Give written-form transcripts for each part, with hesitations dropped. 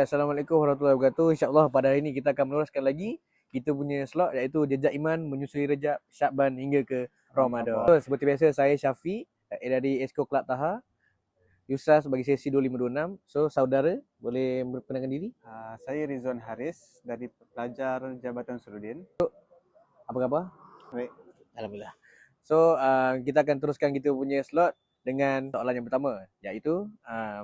Assalamualaikum warahmatullahi wabarakatuh. InsyaAllah pada hari ini kita akan meneruskan lagi kita punya slot iaitu Jejak Iman menyusuri Rejab, Syakban hingga ke Ramadan. Seperti biasa saya Syafiq dari Esko Kelab Taha. Yusra sebagai sesi 2526. So saudara boleh memperkenalkan diri. Saya Rizwan Haris dari pelajar Jabatan Suludin. Apa khabar? Baik. Alhamdulillah. So kita akan teruskan kita punya slot dengan soalan yang pertama, iaitu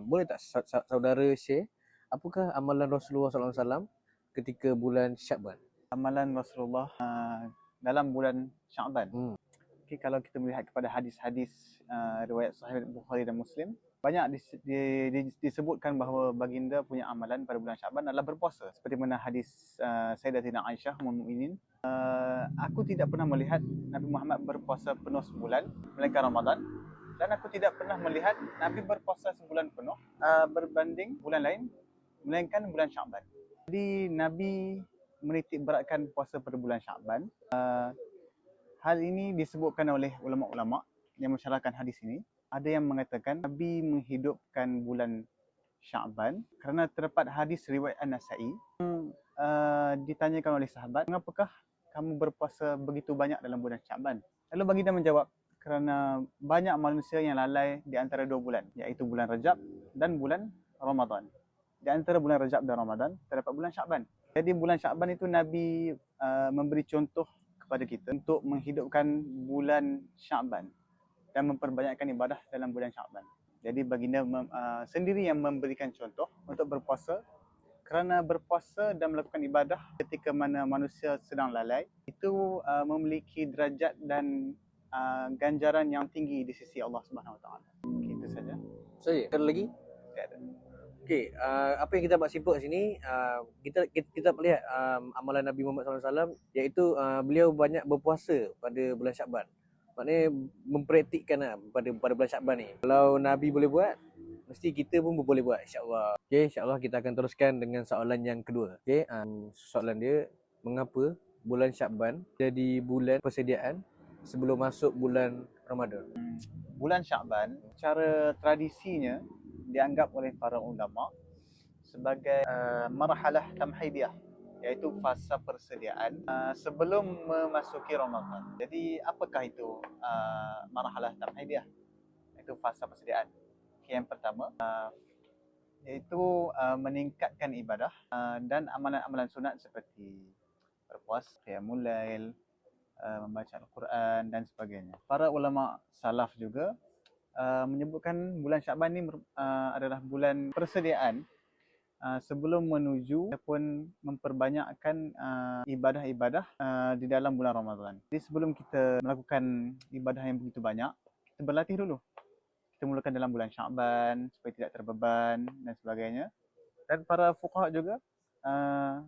boleh tak saudara share apakah amalan Rasulullah SAW ketika bulan Syakban? Amalan Rasulullah dalam bulan Syakban. Okay, kalau kita melihat kepada hadis-hadis riwayat Sahih Bukhari dan Muslim, banyak disebutkan bahawa baginda punya amalan pada bulan Syakban adalah berpuasa. Seperti mana hadis Sayyidatina Aisyah Ummul Mukminin, aku tidak pernah melihat Nabi Muhammad berpuasa penuh sebulan melainkan Ramadan, dan aku tidak pernah melihat Nabi berpuasa sebulan penuh berbanding bulan lain melainkan bulan Syakban. Jadi Nabi menitik beratkan puasa pada bulan Syakban. Hal ini disebutkan oleh ulama-ulama yang mensyarahkan hadis ini. Ada yang mengatakan Nabi menghidupkan bulan Syakban kerana terdapat hadis riwayat An-Nasa'i. Ditanyakan oleh sahabat, mengapakah kamu berpuasa begitu banyak dalam bulan Syakban? Lalu baginda menjawab, kerana banyak manusia yang lalai di antara dua bulan, iaitu bulan Rajab dan bulan Ramadan. Di antara bulan Rajab dan Ramadan terdapat bulan Syakban. Jadi bulan Syakban itu Nabi memberi contoh kepada kita untuk menghidupkan bulan Syakban dan memperbanyakkan ibadah dalam bulan Syakban. Jadi baginda sendiri yang memberikan contoh untuk berpuasa, kerana berpuasa dan melakukan ibadah ketika mana manusia sedang lalai itu memiliki derajat dan ganjaran yang tinggi di sisi Allah Subhanahu Wa Taala. Okay, itu saja. Saja. Ada lagi? Tak ada. Okey, apa yang kita dapat simpul kat sini, kita melihat amalan Nabi Muhammad SAW, iaitu beliau banyak berpuasa pada bulan Syakban. Maknanya mempraktikkan pada bulan Syakban ni. Kalau Nabi boleh buat, mesti kita pun boleh buat, insya-Allah. Okey, insya-Allah kita akan teruskan dengan soalan yang kedua. Okey, soalan dia, mengapa bulan Syakban jadi bulan persediaan sebelum masuk bulan Ramadan? Bulan Syakban, cara tradisinya dianggap oleh para ulama sebagai marhalah tamhidiyah, iaitu fasa persediaan sebelum memasuki Ramadan. Jadi apakah itu marhalah tamhidiyah? Itu fasa persediaan. Okay, yang pertama iaitu meningkatkan ibadah dan amalan-amalan sunat seperti berpuasa, qiyamul lail, membaca Al-Quran dan sebagainya. Para ulama salaf juga menyebutkan bulan Syakban ni adalah bulan persediaan sebelum menuju ataupun memperbanyakkan ibadah-ibadah di dalam bulan Ramadan. Jadi sebelum kita melakukan ibadah yang begitu banyak, kita berlatih dulu. Kita mulakan dalam bulan Syakban supaya tidak terbeban dan sebagainya. Dan para fuqaha juga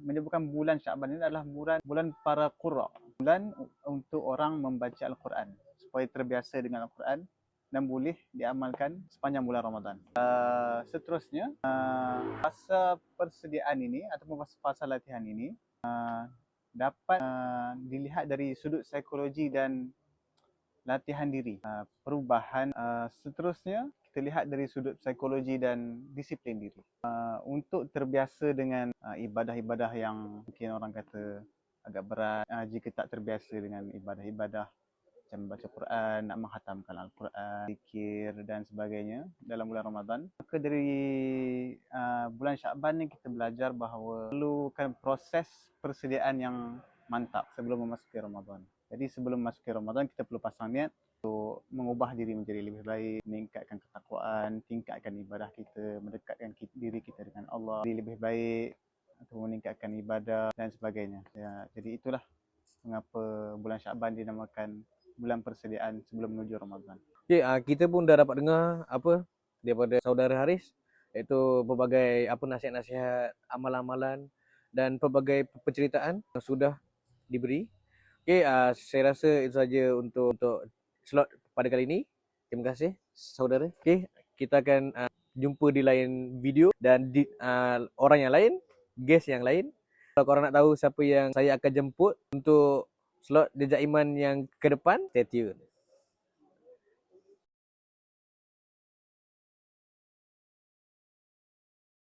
menyebutkan bulan Syakban ini adalah bulan para qurra, bulan untuk orang membaca Al-Quran supaya terbiasa dengan Al-Quran dan boleh diamalkan sepanjang bulan Ramadan. Seterusnya, fasa persediaan ini ataupun fasa latihan ini dapat dilihat dari sudut psikologi dan latihan diri. Perubahan seterusnya kita lihat dari sudut psikologi dan disiplin diri. Untuk terbiasa dengan ibadah-ibadah yang mungkin orang kata agak berat, jika tak terbiasa dengan ibadah-ibadah macam baca Quran, nak menghatamkan Al-Quran, zikir dan sebagainya dalam bulan Ramadan, maka dari bulan Syakban ni kita belajar bahawa perlukan proses persediaan yang mantap sebelum memasuki Ramadan. Jadi sebelum memasuki Ramadan kita perlu pasang niat untuk mengubah diri menjadi lebih baik, meningkatkan ketakwaan, tingkatkan ibadah kita, mendekatkan diri kita dengan Allah, jadi lebih baik atau meningkatkan ibadah dan sebagainya. Ya, jadi itulah mengapa bulan Syakban dinamakan bulan persediaan sebelum menuju Ramadan. Okey, kita pun dah dapat dengar apa daripada saudara Haris, iaitu pelbagai nasihat-nasihat, amalan-amalan dan pelbagai penceritaan yang sudah diberi. Okey, saya rasa itu saja untuk slot pada kali ini. Terima kasih saudara. Okey, kita akan jumpa di lain video dan di orang yang lain, guest yang lain. Kalau korang nak tahu siapa yang saya akan jemput untuk slot Jejak Iman yang ke depan, stay tune.